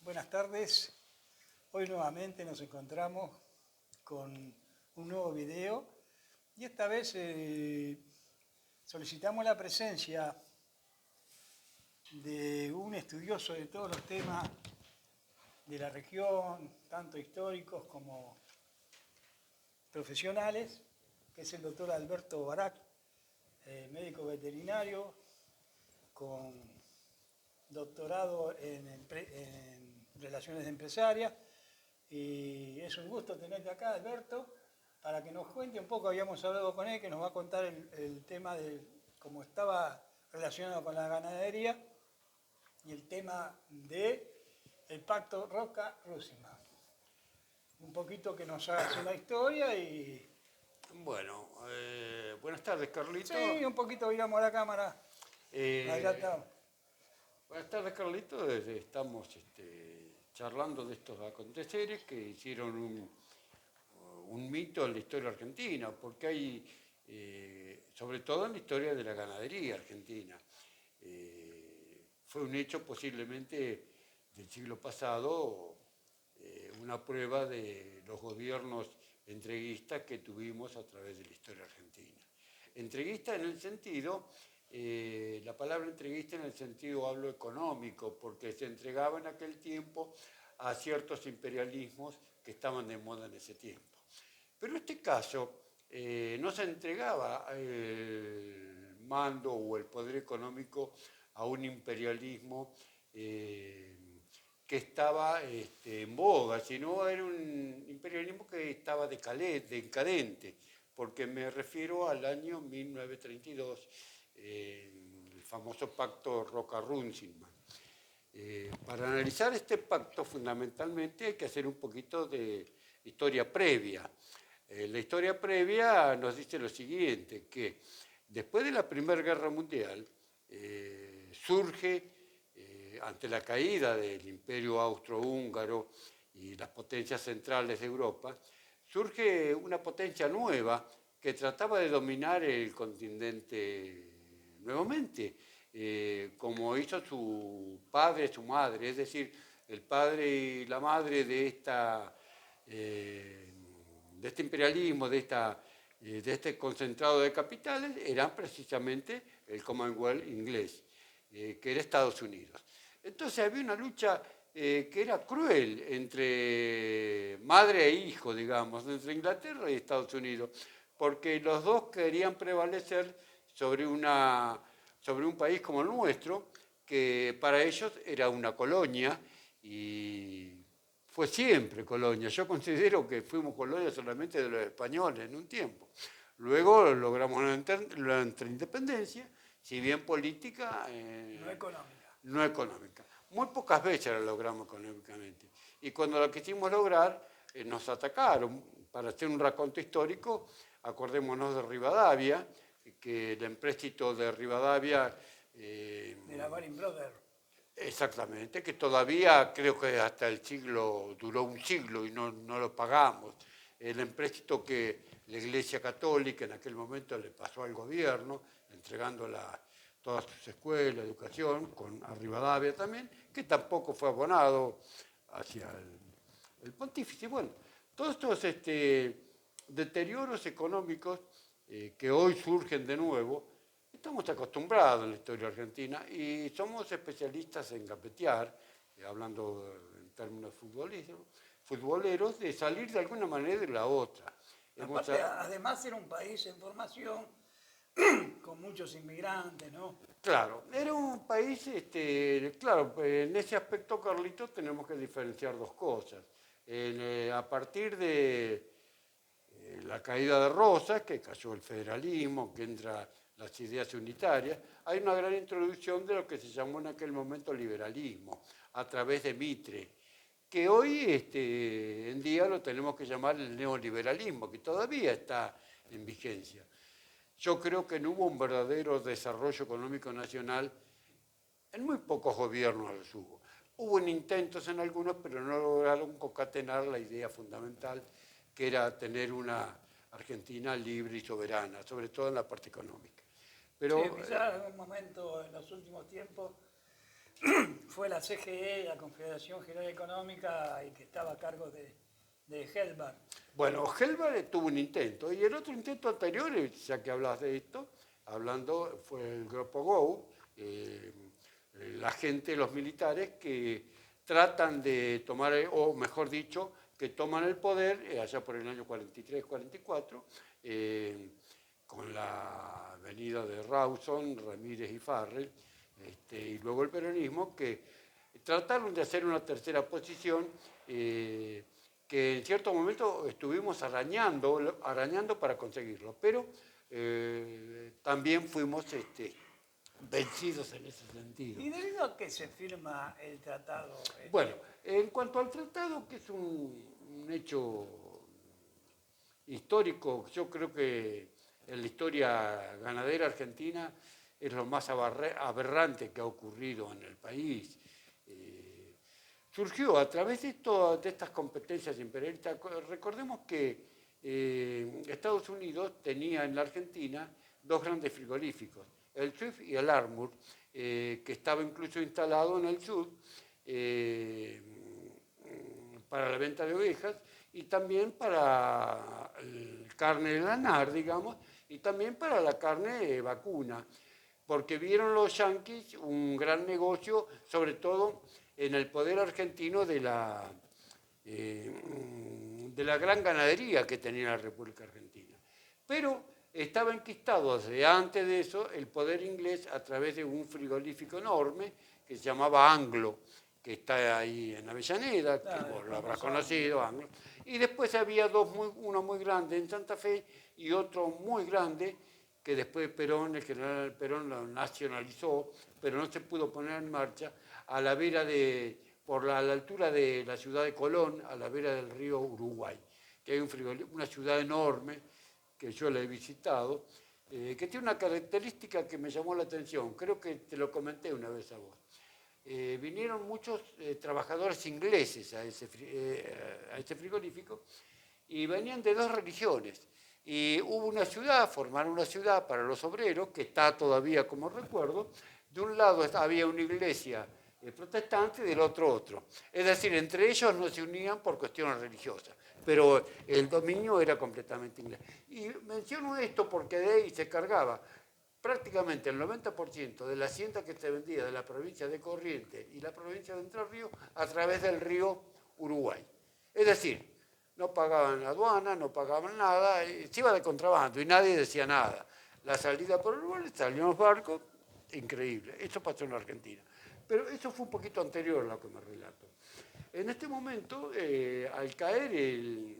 Buenas tardes. Hoy nuevamente nos encontramos con un nuevo video y esta vez solicitamos la presencia de un estudioso de todos los temas de la región, tanto históricos como profesionales, que es el doctor Alberto Barak, médico veterinario con doctorado en Relaciones Empresarias. Y es un gusto tenerte acá, Alberto, para que nos cuente un poco. Habíamos hablado con él, que nos va a contar el tema de cómo estaba relacionado con la ganadería y el tema del pacto Roca-Rusiman. Un poquito que nos haga la historia y... Bueno, buenas tardes, Carlito. Sí, un poquito miramos a la cámara. Allá está. Buenas tardes, Carlito. Estamos charlando de estos aconteceres que hicieron un mito en la historia argentina, porque hay, sobre todo en la historia de la ganadería argentina, fue un hecho posiblemente del siglo pasado, una prueba de los gobiernos entreguistas que tuvimos a través de la historia argentina. Entreguista en el sentido, la palabra entreguista en el sentido hablo económico, porque se entregaba en aquel tiempo a ciertos imperialismos que estaban de moda en ese tiempo. Pero en este caso no se entregaba el mando o el poder económico a un imperialismo que estaba en boga, sino era un imperialismo que estaba decadente, porque me refiero al año 1932, el famoso pacto Roca-Runciman. Para analizar este pacto, fundamentalmente hay que hacer un poquito de historia previa. La historia previa nos dice lo siguiente, que después de la Primera Guerra Mundial surge, ante la caída del Imperio Austrohúngaro y las potencias centrales de Europa, surge una potencia nueva que trataba de dominar el continente nuevamente, como hizo su padre, su madre, es decir, el padre y la madre de este imperialismo, de este concentrado de capitales, eran precisamente el Commonwealth inglés, que era Estados Unidos. Entonces había una lucha que era cruel entre madre e hijo, digamos, entre Inglaterra y Estados Unidos, porque los dos querían prevalecer sobre un país como el nuestro, que para ellos era una colonia y fue siempre colonia. Yo considero que fuimos colonia solamente de los españoles en un tiempo. Luego logramos la independencia, si bien política, No económica. no económica. Muy pocas veces la logramos económicamente. Y cuando la quisimos lograr, nos atacaron. Para hacer un raconto histórico, acordémonos de Rivadavia, que el empréstito de Rivadavia... de la Baring Brothers. Exactamente, que todavía creo que hasta el siglo, duró un siglo y no lo pagamos. El empréstito que la Iglesia Católica en aquel momento le pasó al gobierno, entregando todas sus escuelas, educación, a Rivadavia también, que tampoco fue abonado hacia el pontífice. Bueno, todos estos deterioros económicos que hoy surgen de nuevo, estamos acostumbrados en la historia argentina y somos especialistas en gambetear, hablando en términos futboleros, de salir de alguna manera de la otra. Aparte, además era un país en formación con muchos inmigrantes, ¿no? Claro, era un país, claro, en ese aspecto, Carlito, tenemos que diferenciar dos cosas. A partir de la caída de Rosas, que cayó el federalismo, que entra las ideas unitarias, hay una gran introducción de lo que se llamó en aquel momento liberalismo, a través de Mitre, que hoy en día lo tenemos que llamar el neoliberalismo, que todavía está en vigencia. Yo creo que no hubo un verdadero desarrollo económico nacional, en muy pocos gobiernos los hubo. Hubo intentos en algunos, pero no lograron concatenar la idea fundamental, que era tener una Argentina libre y soberana, sobre todo en la parte económica. Pero, sí, quizás en algún momento en los últimos tiempos fue la CGE, la Confederación General Económica, y que estaba a cargo de Helbar. Bueno, Helvar tuvo un intento, y el otro intento anterior, ya que hablas de esto, fue el Grupo Go, la gente, los militares que tratan de tomar, o mejor dicho, que toman el poder allá por el año 43-44, con la venida de Rawson, Ramírez y Farrell, y luego el peronismo, que trataron de hacer una tercera posición que en cierto momento estuvimos arañando para conseguirlo, pero también fuimos vencidos en ese sentido. ¿Y debido a qué se firma el tratado? Bueno, en cuanto al tratado, que es un hecho histórico, yo creo que en la historia ganadera argentina es lo más aberrante que ha ocurrido en el país. Surgió a través de estas competencias imperialistas. Recordemos que Estados Unidos tenía en la Argentina dos grandes frigoríficos, el Swift y el Armour, que estaba incluso instalado en el sur para la venta de ovejas y también para carne de lanar, digamos, y también para la carne vacuna, porque vieron los yanquis un gran negocio, sobre todo en el poder argentino de la gran ganadería que tenía la República Argentina. Pero estaba enquistado desde antes de eso el poder inglés a través de un frigorífico enorme que se llamaba Anglo, que está ahí en Avellaneda, que vos lo habrás conocido, Anglo. Y después había uno muy grande en Santa Fe y otro muy grande que después el general Perón lo nacionalizó, pero no se pudo poner en marcha, a la altura de la ciudad de Colón, a la vera del río Uruguay, que hay una ciudad enorme que yo la he visitado, que tiene una característica que me llamó la atención, creo que te lo comenté una vez a vos. Vinieron muchos trabajadores ingleses a este frigorífico y venían de dos religiones. Y hubo formaron una ciudad para los obreros, que está todavía como recuerdo. De un lado había una iglesia protestante y del otro. Es decir, entre ellos no se unían por cuestiones religiosas, pero el dominio era completamente inglés. Y menciono esto porque de ahí se cargaba prácticamente el 90% de la hacienda que se vendía de la provincia de Corrientes y la provincia de Entre Ríos a través del río Uruguay. Es decir, no pagaban la aduana, no pagaban nada, se iba de contrabando y nadie decía nada. La salida por Uruguay, salían los barcos, increíble. Eso pasó en Argentina. Pero eso fue un poquito anterior a lo que me relato. En este momento, al caer el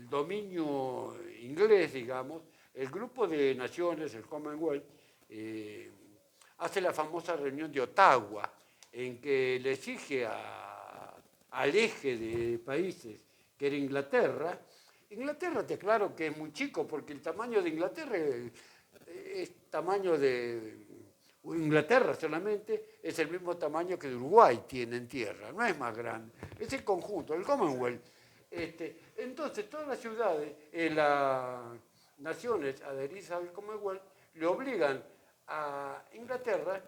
dominio inglés, digamos, el grupo de naciones, el Commonwealth, hace la famosa reunión de Ottawa, en que le exige al eje de países, que era Inglaterra. Inglaterra, te aclaro que es muy chico, porque el tamaño de Inglaterra es tamaño de Inglaterra solamente, es el mismo tamaño que de Uruguay tiene en tierra, no es más grande, es el conjunto, el Commonwealth. Entonces, todas las ciudades, las naciones adheridas al Commonwealth, le obligan a Inglaterra,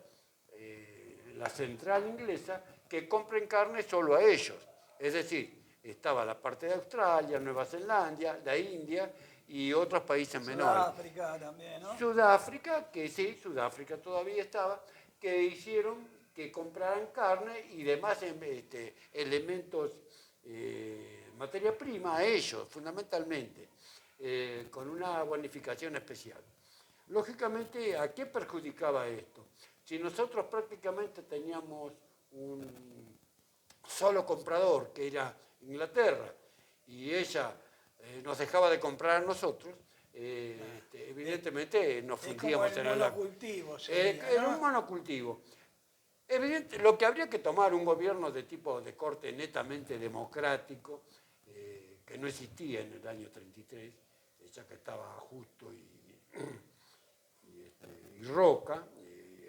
la central inglesa, que compren carne solo a ellos. Es decir, estaba la parte de Australia, Nueva Zelanda, la India y otros países menores. Sudáfrica también, ¿no? Sudáfrica, que sí, Sudáfrica todavía estaba, que hicieron que compraran carne y demás elementos, materia prima a ellos, fundamentalmente, con una bonificación especial. Lógicamente, ¿a qué perjudicaba esto? Si nosotros prácticamente teníamos un solo comprador, que era Inglaterra, y ella nos dejaba de comprar a nosotros, evidentemente nos fundíamos en el monocultivo. En un monocultivo. Evidente, lo que habría que tomar un gobierno de corte netamente democrático, que no existía en el año 33, ya que estaba Justo y Roca,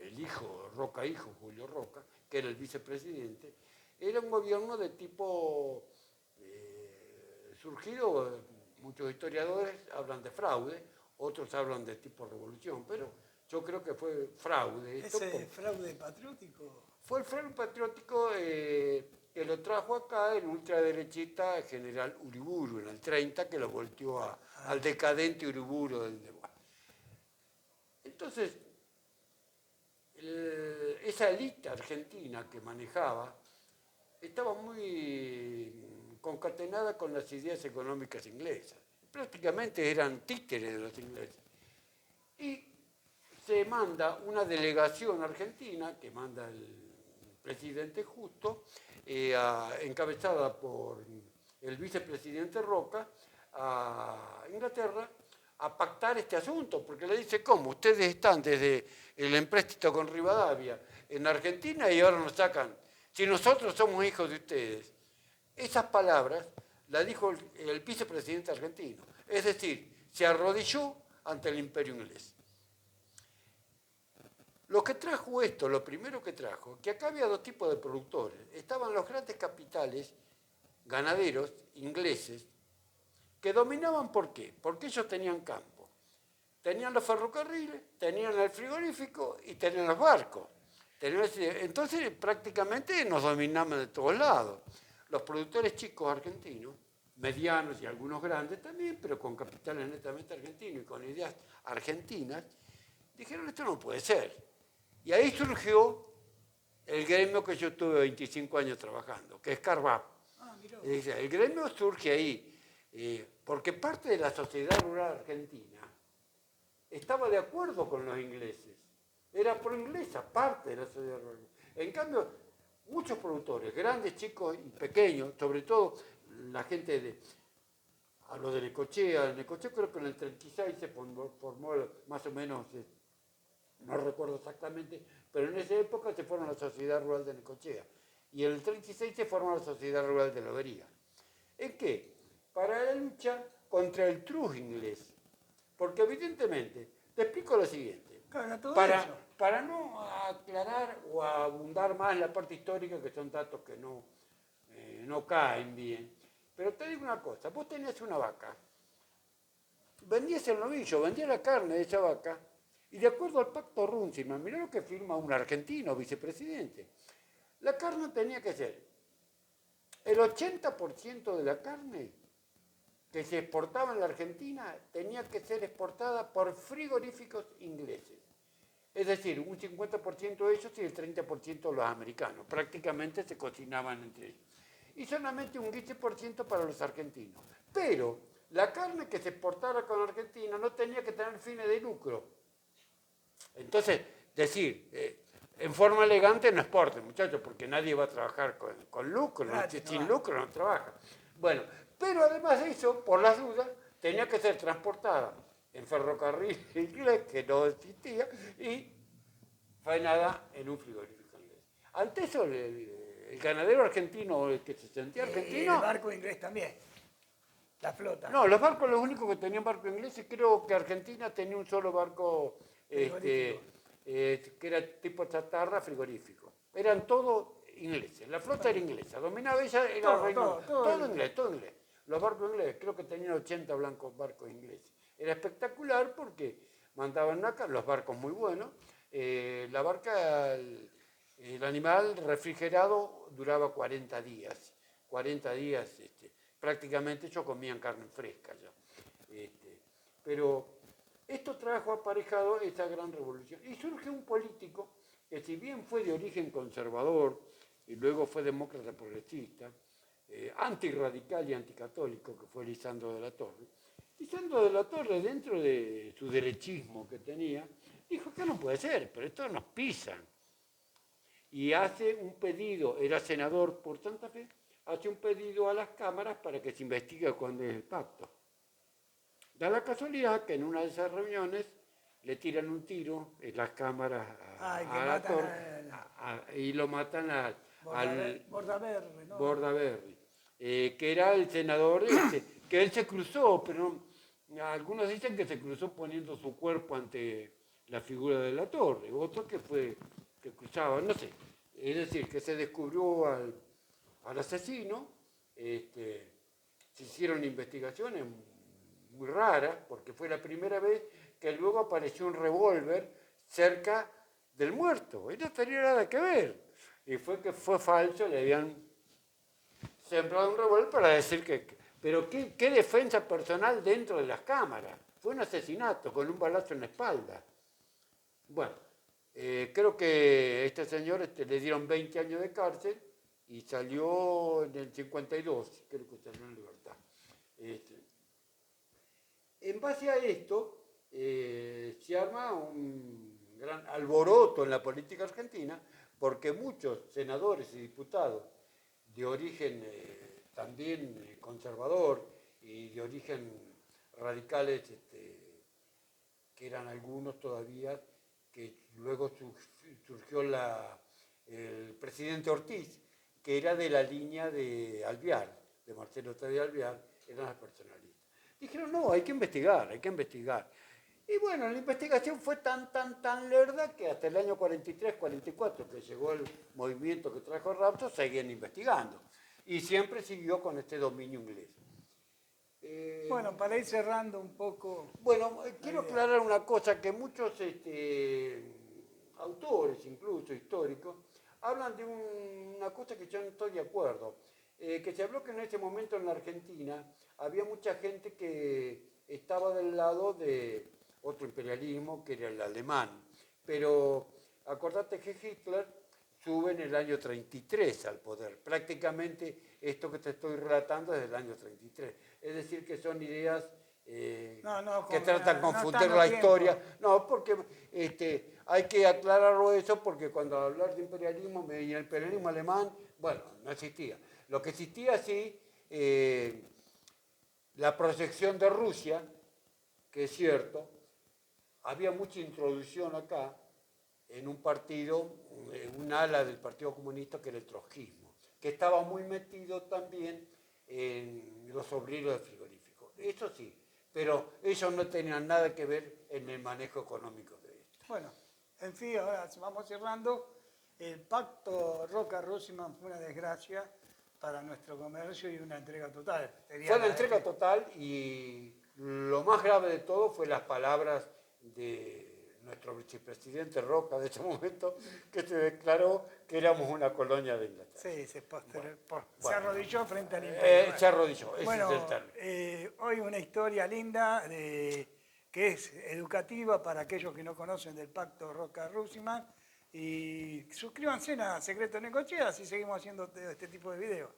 el hijo, Roca hijo, Julio Roca, que era el vicepresidente, era un gobierno de tipo surgido, muchos historiadores hablan de fraude, otros hablan de tipo revolución, pero yo creo que fue fraude. ¿Ese fraude patriótico? Fue el fraude patriótico que lo trajo acá el ultraderechista general Uriburu en el 30, que lo volteó al decadente Uriburu del Debate. Entonces, esa élite argentina que manejaba estaba muy concatenada con las ideas económicas inglesas. Prácticamente eran títeres de los ingleses. Y se manda una delegación argentina, que manda el presidente Justo, encabezada por el vicepresidente Roca, a Inglaterra, a pactar este asunto, porque le dice, ¿cómo? Ustedes están desde el empréstito con Rivadavia en Argentina y ahora nos sacan, si nosotros somos hijos de ustedes. Esas palabras las dijo el vicepresidente argentino, es decir, se arrodilló ante el imperio inglés. Lo que trajo esto, lo primero que trajo, que acá había dos tipos de productores. Estaban los grandes capitales ganaderos ingleses que dominaban, ¿por qué? Porque ellos tenían campo. Tenían los ferrocarriles, tenían el frigorífico y tenían los barcos. Entonces prácticamente nos dominaban de todos lados. Los productores chicos argentinos, medianos y algunos grandes también, pero con capitales netamente argentinos y con ideas argentinas, dijeron, esto no puede ser. Y ahí surgió el gremio que yo estuve 25 años trabajando, que es Carvap. El gremio surge ahí, porque parte de la sociedad rural argentina estaba de acuerdo con los ingleses. Era pro-inglesa, parte de la sociedad rural. En cambio, muchos productores, grandes, chicos y pequeños, sobre todo la gente a lo de Necochea. En Necochea creo que en el 36 se formó más o menos... no recuerdo exactamente, pero en esa época se formó la Sociedad Rural de Necochea. Y en el 36 se formó la Sociedad Rural de Lobería. ¿En qué? Para la lucha contra el trust inglés. Porque evidentemente, te explico lo siguiente. Para no aclarar o abundar más en la parte histórica, que son datos que no caen bien. Pero te digo una cosa, vos tenías una vaca, vendías el novillo, vendías la carne de esa vaca, y de acuerdo al pacto Runciman, mirá lo que firma un argentino vicepresidente, la carne tenía que ser el 80% de la carne que se exportaba en la Argentina tenía que ser exportada por frigoríficos ingleses. Es decir, un 50% ellos y el 30% los americanos. Prácticamente se cocinaban entre ellos. Y solamente un 15% para los argentinos. Pero la carne que se exportara con Argentina no tenía que tener fines de lucro. Entonces, decir, en forma elegante no exporten, muchachos, porque nadie va a trabajar con lucro, sin lucro no trabaja. Bueno, pero además de eso, por las dudas, tenía que ser transportada en ferrocarril inglés, que no existía, y faenada en un frigorífico inglés. Ante eso, el ganadero argentino, el que se sentía argentino... Y el barco inglés también, la flota. No, los barcos, los únicos que tenían barco inglés, creo que Argentina tenía un solo barco... que era tipo chatarra frigorífico. Eran todos ingleses, la flota era inglesa, dominaba ella, era todo inglés. Los barcos ingleses, creo que tenían 80 blancos barcos ingleses. Era espectacular porque mandaban acá los barcos muy buenos, la barca, el animal refrigerado duraba 40 días, prácticamente ellos comían carne fresca ya. Pero esto trajo aparejado esa gran revolución. Y surge un político que, si bien fue de origen conservador y luego fue demócrata progresista, antirradical y anticatólico, que fue Lisandro de la Torre. Lisandro de la Torre, dentro de su derechismo que tenía, dijo que no puede ser, pero esto nos pisan. Y hace un pedido, era senador por Santa Fe, hace un pedido a las cámaras para que se investigue cuándo es el pacto. Da la casualidad que en una de esas reuniones le tiran un tiro en las cámaras a la Torre y lo matan al Bordaberry, ¿no? Bordaberry, que era el senador que él se cruzó, pero algunos dicen que se cruzó poniendo su cuerpo ante la figura de la Torre, otro que cruzaba, no sé. Es decir, que se descubrió al asesino, se hicieron investigaciones muy rara, porque fue la primera vez que luego apareció un revólver cerca del muerto, y no tenía nada que ver. Y fue falso, le habían sembrado un revólver para decir pero qué defensa personal dentro de las cámaras. Fue un asesinato con un balazo en la espalda. Bueno, creo que a este señor le dieron 20 años de cárcel y salió en el 52, creo que salió en libertad. En base a esto, se arma un gran alboroto en la política argentina porque muchos senadores y diputados de origen también conservador y de origen radicales, que eran algunos todavía, que luego surgió el presidente Ortiz, que era de la línea de Alvear, de Marcelo T. de Alvear, eran las personalistas. Dijeron, no, hay que investigar, hay que investigar. Y bueno, la investigación fue tan lerda que hasta el año 43, 44, que llegó el movimiento que trajo Rapto, seguían investigando. Y siempre siguió con este dominio inglés. Bueno, para ir cerrando un poco... Bueno, quiero aclarar una cosa, que muchos autores, incluso históricos, hablan de una cosa que yo no estoy de acuerdo. Que se habló que en ese momento en la Argentina había mucha gente que estaba del lado de otro imperialismo, que era el alemán. Pero acordate que Hitler sube en el año 33 al poder. Prácticamente esto que te estoy relatando es del año 33. Es decir, que son ideas que tratan de confundir la historia. No, porque hay que aclararlo eso, porque cuando hablar de imperialismo, y el imperialismo alemán, bueno, no existía. Lo que existía, sí, la proyección de Rusia, que es cierto, había mucha introducción acá en un partido, en un ala del Partido Comunista, que era el trotskismo, que estaba muy metido también en los obreros del frigorífico. Eso sí, pero ellos no tenían nada que ver en el manejo económico de esto. Bueno, en fin, ahora vamos cerrando. El pacto Roca-Russman fue una desgracia para nuestro comercio y una entrega total. Fue una entrega total, y lo más grave de todo fue las palabras de nuestro vicepresidente Roca de ese momento, que se declaró que éramos una colonia de Inglaterra. Sí, se arrodilló frente al imperio. Se arrodilló, ese bueno, es el término. Hoy una historia linda que es educativa para aquellos que no conocen del pacto Roca-Russman. Y suscríbanse a Secreto Necochea, así seguimos haciendo este tipo de videos.